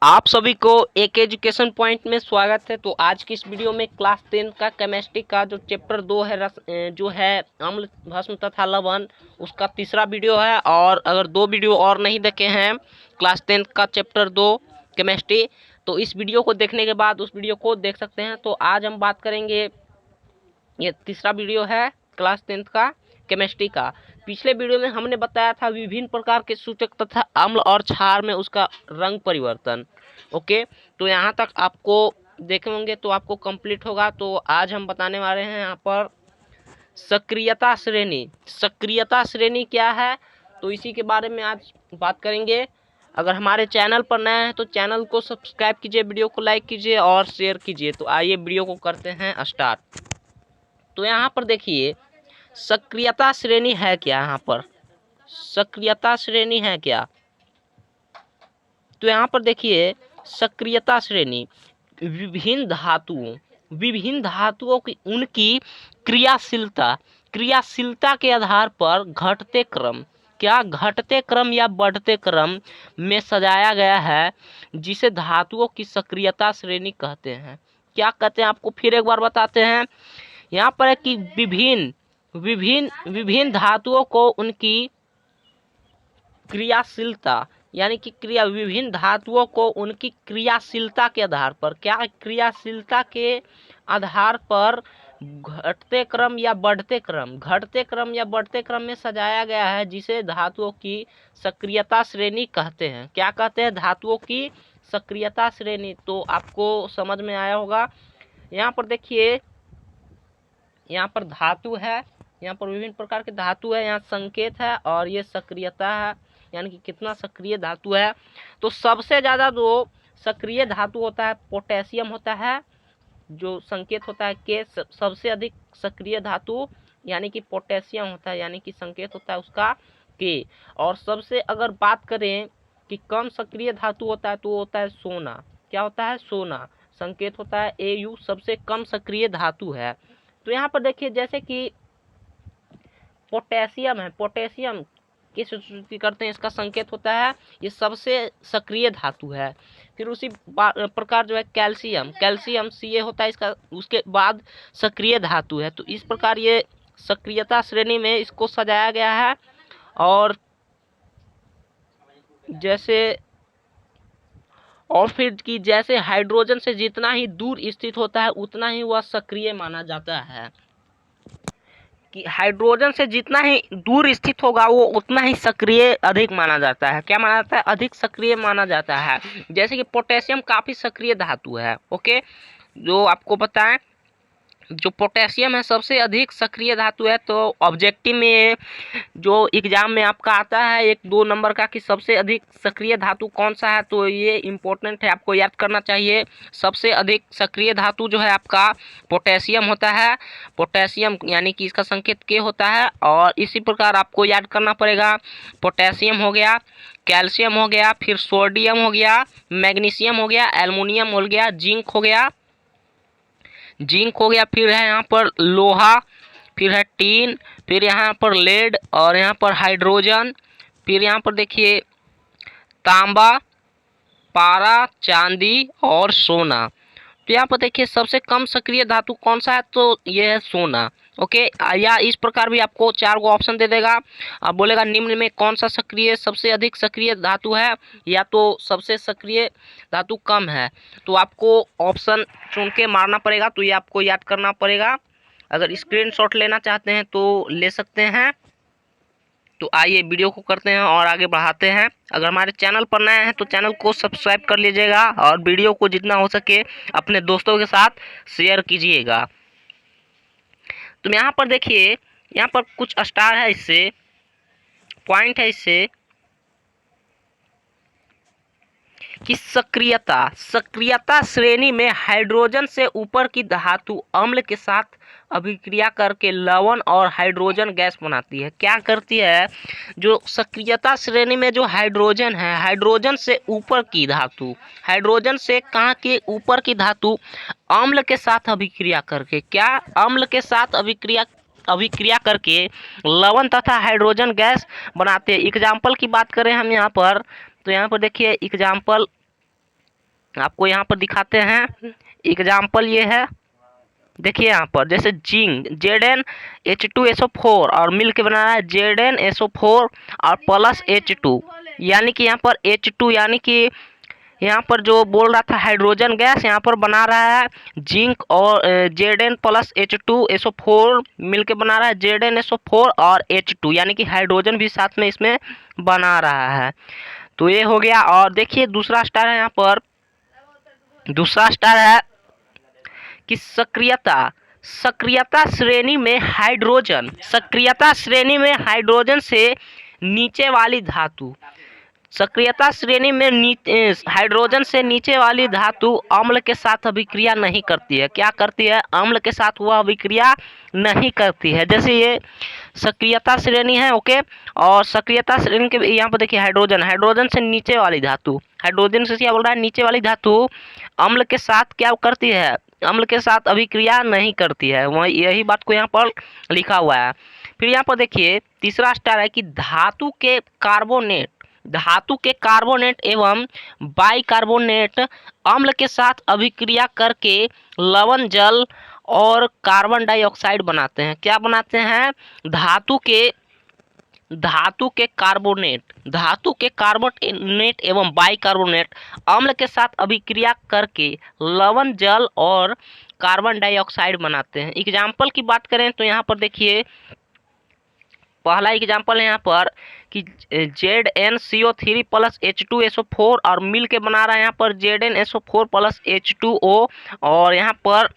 आप सभी को एक एजुकेशन पॉइंट में स्वागत है। तो आज की इस वीडियो में क्लास 10 का केमिस्ट्री का जो चैप्टर 2 है जो है अम्ल भस्म तथा लवण, उसका तीसरा वीडियो है। और अगर दो वीडियो और नहीं देखे हैं क्लास 10 का चैप्टर 2 केमिस्ट्री, तो इस वीडियो को देखने के बाद उस वीडियो को देख सकते हैं। तो आज हम बात करेंगे, ये तीसरा वीडियो है क्लास 10 का केमिस्ट्री का। पिछले वीडियो में हमने बताया था विभिन्न प्रकार के सूचक तथा अम्ल और क्षार में उसका रंग परिवर्तन। ओके, तो यहाँ तक आपको देखे होंगे तो आपको कंप्लीट होगा। तो आज हम बताने वाले हैं यहाँ पर सक्रियता श्रेणी। सक्रियता श्रेणी क्या है, तो इसी के बारे में आज बात करेंगे। अगर हमारे चैनल पर नया है तो चैनल को सब्सक्राइब कीजिए, वीडियो को लाइक कीजिए और शेयर कीजिए। तो आइए वीडियो को करते हैं स्टार्ट। तो यहाँ पर देखिए सक्रियता श्रेणी है क्या। यहाँ पर सक्रियता श्रेणी है क्या, तो यहाँ पर देखिए सक्रियता श्रेणी विभिन्न धातुओं की उनकी क्रियाशीलता के आधार पर घटते क्रम या बढ़ते क्रम में सजाया गया है, जिसे धातुओं की सक्रियता श्रेणी कहते हैं। क्या कहते हैं, आपको फिर एक बार बताते हैं। यहाँ पर है कि विभिन्न धातुओं को उनकी क्रियाशीलता यानी कि विभिन्न धातुओं को उनकी क्रियाशीलता के आधार पर, क्या क्रियाशीलता के आधार पर घटते क्रम या बढ़ते क्रम में सजाया गया है, जिसे धातुओं की सक्रियता श्रेणी कहते हैं। क्या कहते हैं, धातुओं की सक्रियता श्रेणी। तो आपको समझ में आया होगा। यहाँ पर देखिए, यहाँ पर धातु है, यहाँ पर विभिन्न प्रकार के धातु है, यहाँ संकेत है और ये सक्रियता है, यानी कि कितना सक्रिय धातु है। तो सबसे ज़्यादा जो सक्रिय धातु होता है पोटेशियम होता है, जो संकेत होता है के। सबसे अधिक सक्रिय धातु यानी कि पोटेशियम होता है, यानी कि संकेत होता है उसका के। और सबसे अगर बात करें कि कम सक्रिय धातु होता है तो वो होता है सोना। क्या होता है, सोना। संकेत होता है Au, सबसे कम सक्रिय धातु है। तो यहाँ पर देखिए जैसे कि पोटेशियम है, पोटेशियम किस सूची करते हैं, इसका संकेत होता है, ये सबसे सक्रिय धातु है। फिर उसी प्रकार जो है कैल्शियम Ca होता है इसका, उसके बाद सक्रिय धातु है। तो इस प्रकार ये सक्रियता श्रेणी में इसको सजाया गया है। और फिर कि जैसे हाइड्रोजन से जितना ही दूर स्थित होता है उतना ही वह सक्रिय माना जाता है। कि हाइड्रोजन से जितना ही दूर स्थित होगा वो उतना ही सक्रिय अधिक माना जाता है। क्या माना जाता है, अधिक सक्रिय माना जाता है। जैसे कि पोटेशियम काफ़ी सक्रिय धातु है। ओके, जो आपको बताएं, जो पोटेशियम है सबसे अधिक सक्रिय धातु है। तो ऑब्जेक्टिव में जो एग्जाम में आपका आता है 1-2 नंबर का कि सबसे अधिक सक्रिय धातु कौन सा है, तो ये इम्पोर्टेंट है, आपको याद करना चाहिए। सबसे अधिक सक्रिय धातु जो है आपका पोटेशियम होता है। पोटेशियम यानी कि इसका संकेत के होता है। और इसी प्रकार आपको याद करना पड़ेगा, पोटेशियम हो गया, कैल्शियम हो गया, फिर सोडियम हो गया, मैग्नीशियम हो गया, एल्युमिनियम हो गया, जिंक हो गया, फिर है यहाँ पर लोहा, फिर है टीन, फिर यहाँ पर लेड और यहाँ पर हाइड्रोजन, फिर यहाँ पर देखिए तांबा, पारा, चांदी और सोना। तो यहाँ पर देखिए सबसे कम सक्रिय धातु कौन सा है, तो ये है सोना। ओके, या इस प्रकार भी आपको 4 गो ऑप्शन दे देगा। अब बोलेगा निम्न में कौन सा सक्रिय सबसे अधिक सक्रिय धातु है, या तो सबसे सक्रिय धातु कम है। तो आपको ऑप्शन चुन के मारना पड़ेगा। तो ये आपको याद करना पड़ेगा। अगर स्क्रीनशॉट लेना चाहते हैं तो ले सकते हैं। तो आइए वीडियो को करते हैं और आगे बढ़ाते हैं। अगर हमारे चैनल पर नए हैं तो चैनल को सब्सक्राइब कर लीजिएगा और वीडियो को जितना हो सके अपने दोस्तों के साथ शेयर कीजिएगा। तो यहाँ पर देखिए, यहाँ पर कुछ स्टार है, इससे पॉइंट है इससे कि सक्रियता श्रेणी में हाइड्रोजन से ऊपर की धातु अम्ल के साथ अभिक्रिया करके लवण और हाइड्रोजन गैस बनाती है। क्या करती है, जो सक्रियता श्रेणी में जो हाइड्रोजन है, हाइड्रोजन से ऊपर की धातु, हाइड्रोजन से कहाँ की ऊपर की धातु अम्ल के साथ अभिक्रिया करके, क्या अम्ल के साथ अभिक्रिया करके लवण तथा हाइड्रोजन गैस बनाते हैं। एग्जाम्पल की बात करें हम यहाँ पर, तो यहाँ पर देखिए एग्जाम्पल आपको यहाँ पर दिखाते हैं एग्जाम्पल। ये है, देखिए यहाँ पर जैसे जिंक Zn H2SO4 और मिल के बना रहा है ZnSO4 और प्लस H2, यानी कि यहाँ पर H2 यानी कि यहाँ पर जो बोल रहा था हाइड्रोजन गैस, यहाँ पर बना रहा है जिंक और Zn प्लस H2SO4 मिल के बना रहा है ZnSO4 और H2, यानी कि हाइड्रोजन भी साथ में इसमें बना रहा है। तो ये हो गया। और देखिए दूसरा स्टार है, यहाँ पर दूसरा स्टार है कि सक्रियता सक्रियता श्रेणी में हाइड्रोजन, सक्रियता श्रेणी में हाइड्रोजन से नीचे वाली धातु, सक्रियता श्रेणी में हाइड्रोजन से नीचे वाली धातु अम्ल के साथ अभिक्रिया नहीं करती है। क्या करती है? अम्ल के साथ वह अभिक्रिया नहीं करती है। जैसे ये सक्रियता श्रेणी है, ओके। और सक्रियता श्रेणी के यहाँ पर देखिए हाइड्रोजन, हाइड्रोजन से नीचे वाली धातु, हाइड्रोजन से क्या बोल रहा है? नीचे वाली धातु अम्ल के साथ क्या करती है? अम्ल के साथ अभिक्रिया नहीं करती है। वह यही बात को यहाँ पर लिखा हुआ है। फिर यहाँ पर देखिए तीसरा स्टार है कि धातु के कार्बोनेट, धातु के कार्बोनेट एवं बाइकार्बोनेट अम्ल के साथ अभिक्रिया करके लवण जल और कार्बन डाइऑक्साइड बनाते हैं। क्या बनाते हैं? धातु के कार्बोनेट, धातु के कार्बोनेट एवं बाइकार्बोनेट अम्ल के साथ अभिक्रिया करके लवण जल और कार्बन डाइऑक्साइड बनाते हैं। एग्जाम्पल की बात करें तो यहाँ पर देखिए पहला एग्जाम्पल है यहाँ पर कि ZnCO3 प्लस H2SO4 और मिल के बना रहा है यहाँ पर ZnSO4 प्लस H2O, और यहाँ पर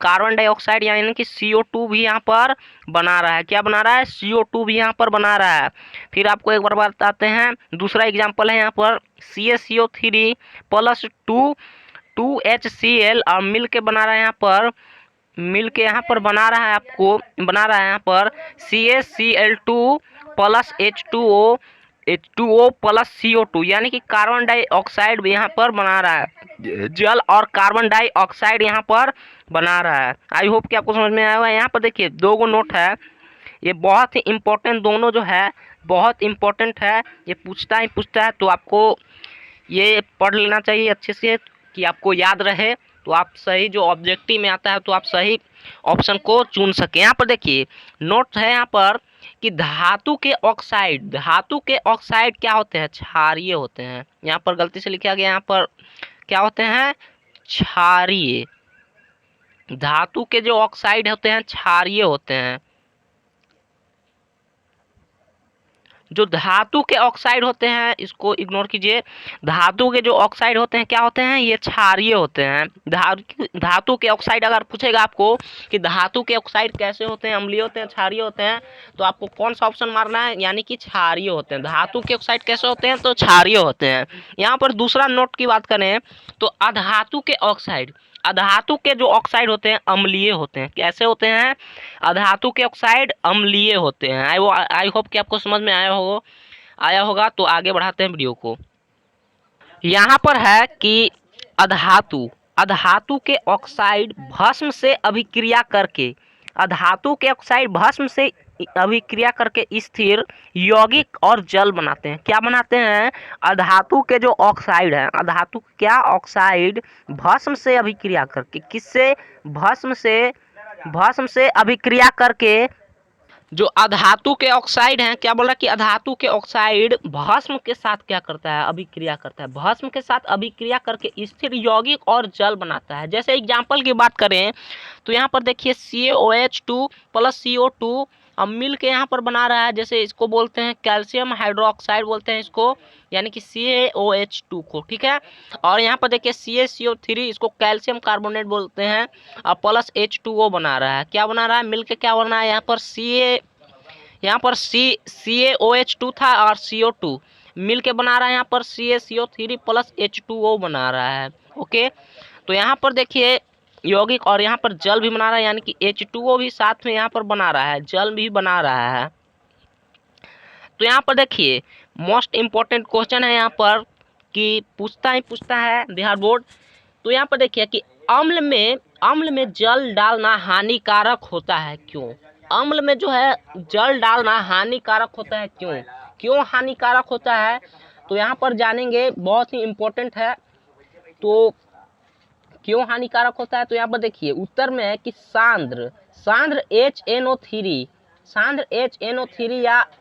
कार्बन डाइऑक्साइड यानी कि CO2 भी यहाँ पर बना रहा है। क्या बना रहा है? CO2 भी यहाँ पर बना रहा है। फिर आपको एक बार बताते हैं, दूसरा एग्जाम्पल है यहाँ पर CaCO3 प्लस 2HCl और मिल के बना रहा है यहाँ पर, मिल के यहाँ पर बना रहा है, आपको बना रहा है यहाँ पर CaCl2 plus H2O plus CO2, यानी कि कार्बन डाइऑक्साइड भी यहाँ पर बना रहा है, जल और कार्बन डाइऑक्साइड यहाँ पर बना रहा है। आई होप कि आपको समझ में आया होगा। यहाँ पर देखिए दो गो नोट है, ये बहुत ही इम्पोर्टेंट, दोनों जो है बहुत इम्पोर्टेंट है, ये पूछता है, तो आपको ये पढ़ लेना चाहिए अच्छे से कि आपको याद रहे, तो आप सही जो ऑब्जेक्टिव में आता है तो आप सही ऑप्शन को चुन सकें। यहाँ पर देखिए नोट है यहाँ पर कि धातु के ऑक्साइड, धातु के ऑक्साइड क्या होते हैं? क्षारीय होते हैं। यहाँ पर गलती से लिखा गया, यहाँ पर क्या होते हैं? क्षारीय। धातु के जो ऑक्साइड होते हैं क्षारीय होते हैं। जो धातु के ऑक्साइड होते हैं इसको इग्नोर कीजिए, धातु के जो ऑक्साइड होते हैं क्या होते हैं? ये क्षारीय होते हैं। धातु के ऑक्साइड अगर पूछेगा आपको कि धातु के ऑक्साइड कैसे होते हैं, अम्लीय होते हैं, क्षारीय होते हैं, तो आपको कौन सा ऑप्शन मारना है? यानी कि क्षारीय होते हैं। धातु के ऑक्साइड कैसे होते हैं? तो क्षारीय होते हैं। यहाँ पर दूसरा नोट की बात करें तो अधातु के ऑक्साइड, अधातु के जो ऑक्साइड होते हैं अम्लीय होते हैं। कैसे होते हैं? अधातु के ऑक्साइड अम्लीय होते हैं। आई होप कि आपको समझ में आया होगा। तो आगे बढ़ाते हैं वीडियो को। यहाँ पर है कि अधातु के ऑक्साइड भस्म से अभिक्रिया करके, अधातु के ऑक्साइड भस्म से अभिक्रिया करके स्थिर यौगिक और जल बनाते हैं। क्या बनाते हैं? अधातु के जो ऑक्साइड है, अधातु क्या ऑक्साइड भस्म से अभिक्रिया करके, किससे? भस्म से अभिक्रिया करके जो अधातु के ऑक्साइड हैं, क्या बोल रहा है कि अधातु के ऑक्साइड भस्म के साथ क्या करता है? अभिक्रिया करता है। भस्म के साथ अभिक्रिया करके स्थिर यौगिक और जल बनाता है। जैसे एग्जाम्पल की बात करें तो यहाँ पर देखिए CaOH2 प्लस CO2 अब मिल के यहाँ पर बना रहा है। जैसे इसको बोलते हैं कैल्शियम हाइड्रोक्साइड बोलते हैं इसको, यानी कि CaOH2 को, ठीक है। और यहाँ पर देखिए CaCO3 इसको कैल्शियम कार्बोनेट बोलते हैं और प्लस H2O बना रहा है। क्या बना रहा है? मिल के क्या बना है? यहाँ पर CaOH2 था और CO2 मिल के बना रहा है यहाँ पर CaCO3 प्लस H2O बना रहा है, ओके। तो यहाँ पर देखिए यौगिक और यहाँ पर जल भी बना रहा है, यानी कि H2O भी साथ में यहाँ पर बना रहा है, जल भी बना रहा है। तो यहाँ पर देखिए मोस्ट इम्पोर्टेंट क्वेश्चन है यहाँ पर कि पूछता है बिहार बोर्ड। तो यहाँ पर देखिए कि अम्ल में जल डालना हानिकारक होता है, क्यों? अम्ल में जो है जल डालना हानिकारक होता है, क्यों हानिकारक होता है? तो यहाँ पर जानेंगे, बहुत ही इम्पोर्टेंट है। तो क्यों हानिकारक होता है? तो यहाँ पर देखिए उत्तर में है कि सांद्र HNO3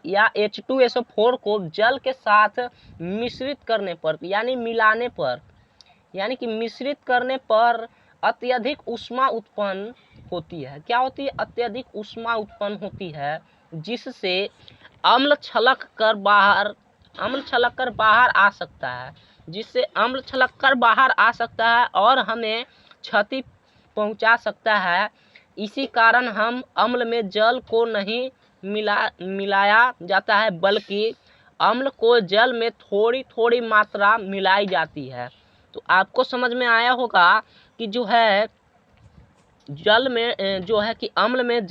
या H2SO4 को जल के साथ मिश्रित करने पर यानी कि मिश्रित करने पर अत्यधिक ऊष्मा उत्पन्न होती है। क्या होती है? अत्यधिक ऊष्मा उत्पन्न होती है, जिससे अम्ल छलक कर बाहर आ सकता है, और हमें क्षति पहुंचा सकता है। इसी कारण हम अम्ल में जल को नहीं मिलाया जाता है, बल्कि अम्ल को जल में थोड़ी थोड़ी मात्रा मिलाई जाती है। तो आपको समझ में आया होगा कि जो है जल में जो है कि अम्ल में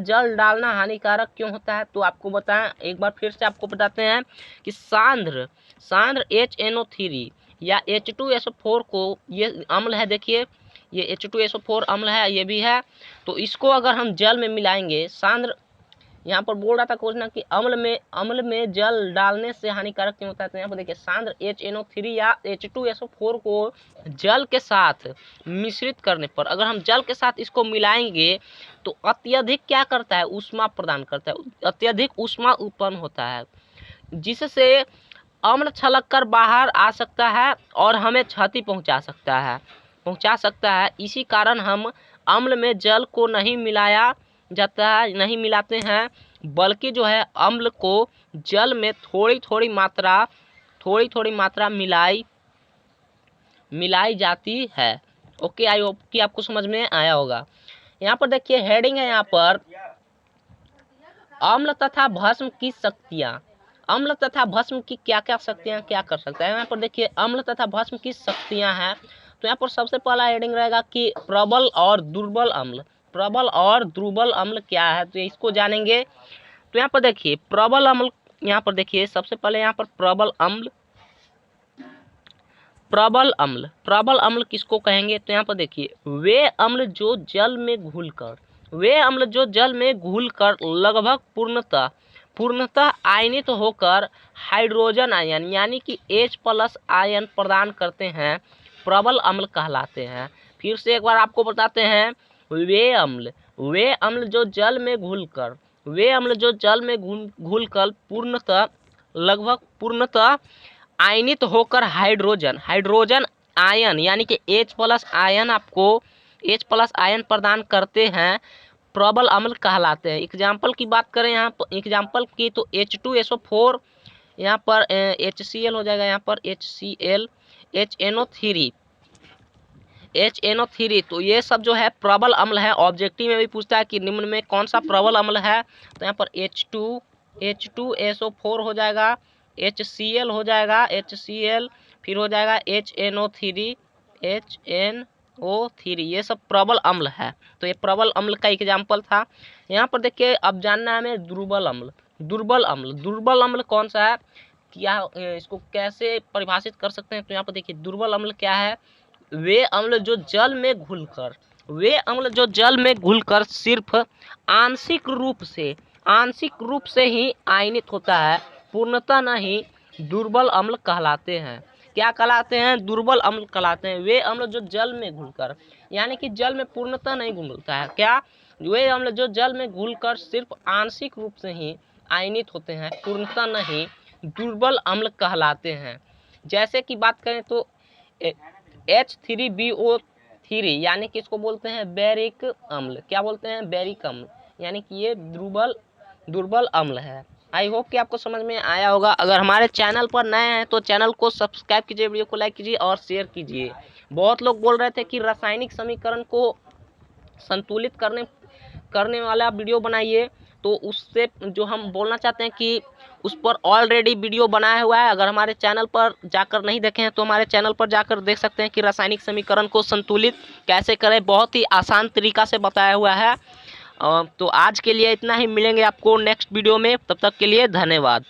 जल डालना हानिकारक क्यों होता है। तो आपको बताएं, एक बार फिर से आपको बताते हैं कि सांद्र HNO3 या H2SO4 को, ये अम्ल है, देखिए ये H2SO4 अम्ल है, ये भी है। तो इसको अगर हम जल में मिलाएंगे, सांद्र यहाँ पर बोल रहा था क्वेश्चन कि अम्ल में जल डालने से हानिकारक क्यों होता है। तो यहाँ पर देखिए सांद्र HNO3 या H2SO4 को जल के साथ मिश्रित करने पर, अगर हम जल के साथ इसको मिलाएंगे तो अत्यधिक क्या करता है? ऊष्मा प्रदान करता है, अत्यधिक ऊष्मा उत्पन्न होता है, जिससे अम्ल छलक कर बाहर आ सकता है और हमें क्षति पहुंचा सकता है। इसी कारण हम अम्ल में जल को नहीं मिलाते हैं, बल्कि जो है अम्ल को जल में थोड़ी थोड़ी मात्रा मिलाई जाती है। ओके, आई होप कि आपको समझ में आया होगा। यहाँ पर देखिए हेडिंग है, यहाँ पर अम्ल तथा भस्म की शक्तियाँ। अम्ल तथा भस्म की क्या क्या शक्तियाँ क्या कर सकता है। यहाँ पर देखिए अम्ल तथा भस्म की शक्तियाँ हैं। तो यहाँ पर सबसे पहला हेडिंग रहेगा कि प्रबल और दुर्बल अम्ल क्या है, तो इसको जानेंगे। तो यहाँ पर देखिए प्रबल अम्ल, यहाँ पर देखिए सबसे पहले यहाँ पर प्रबल अम्ल किसको कहेंगे। तो यहाँ पर देखिए वे अम्ल जो जल में घुलकर लगभग पूर्णतः आयनित होकर हाइड्रोजन आयन यानी कि H+ आयन प्रदान करते हैं, प्रबल अम्ल कहलाते हैं। फिर से एक बार आपको बताते हैं, वे अम्ल जो जल में घुलकर लगभग पूर्णतः आयनित होकर हाइड्रोजन आयन यानी कि H+ आयन प्रदान करते हैं, प्रबल अम्ल कहलाते हैं। एग्जाम्पल की बात करें यहाँ पर एग्जाम्पल की, तो H2SO4, यहाँ पर HCl हो जाएगा, यहाँ पर HCl, HNO3, तो ये सब जो है प्रबल अम्ल है। ऑब्जेक्टिव में भी पूछता है कि निम्न में कौन सा प्रबल अम्ल है। तो यहाँ पर H2SO4 हो जाएगा, HCl हो जाएगा, फिर हो जाएगा HNO3, ये सब प्रबल अम्ल है। तो ये प्रबल अम्ल का एग्जाम्पल था। यहाँ पर देखिए अब जानना है हमें दुर्बल अम्ल कौन सा है, क्या इसको कैसे परिभाषित कर सकते हैं। तो यहाँ पर देखिए दुर्बल अम्ल क्या है, वे अम्ल जो जल में घुलकर सिर्फ आंशिक रूप से ही आयनित होता है, पूर्णतः नहीं, दुर्बल अम्ल कहलाते हैं। क्या कहलाते हैं? दुर्बल अम्ल कहलाते हैं। वे अम्ल जो जल में घुलकर, यानी कि जल में पूर्णतः नहीं घुलता है, क्या? वे अम्ल जो जल में घुलकर सिर्फ आंशिक रूप से ही आयनित होते हैं, पूर्णतः नहीं, दुर्बल अम्ल कहलाते हैं। जैसे कि बात करें तो H3BO3 यानी कि इसको बोलते हैं बैरिक अम्ल। क्या बोलते हैं? बैरिक अम्ल, यानी कि ये दुर्बल अम्ल है। आई होप कि आपको समझ में आया होगा। अगर हमारे चैनल पर नए हैं तो चैनल को सब्सक्राइब कीजिए, वीडियो को लाइक कीजिए और शेयर कीजिए। बहुत लोग बोल रहे थे कि रासायनिक समीकरण को संतुलित करने वाला वीडियो बनाइए, तो उससे जो हम बोलना चाहते हैं कि उस पर ऑलरेडी वीडियो बनाया हुआ है। अगर हमारे चैनल पर जाकर नहीं देखे हैं तो हमारे चैनल पर जाकर देख सकते हैं कि रासायनिक समीकरण को संतुलित कैसे करें, बहुत ही आसान तरीका से बताया हुआ है। तो आज के लिए इतना ही, मिलेंगे आपको नेक्स्ट वीडियो में, तब तक के लिए धन्यवाद।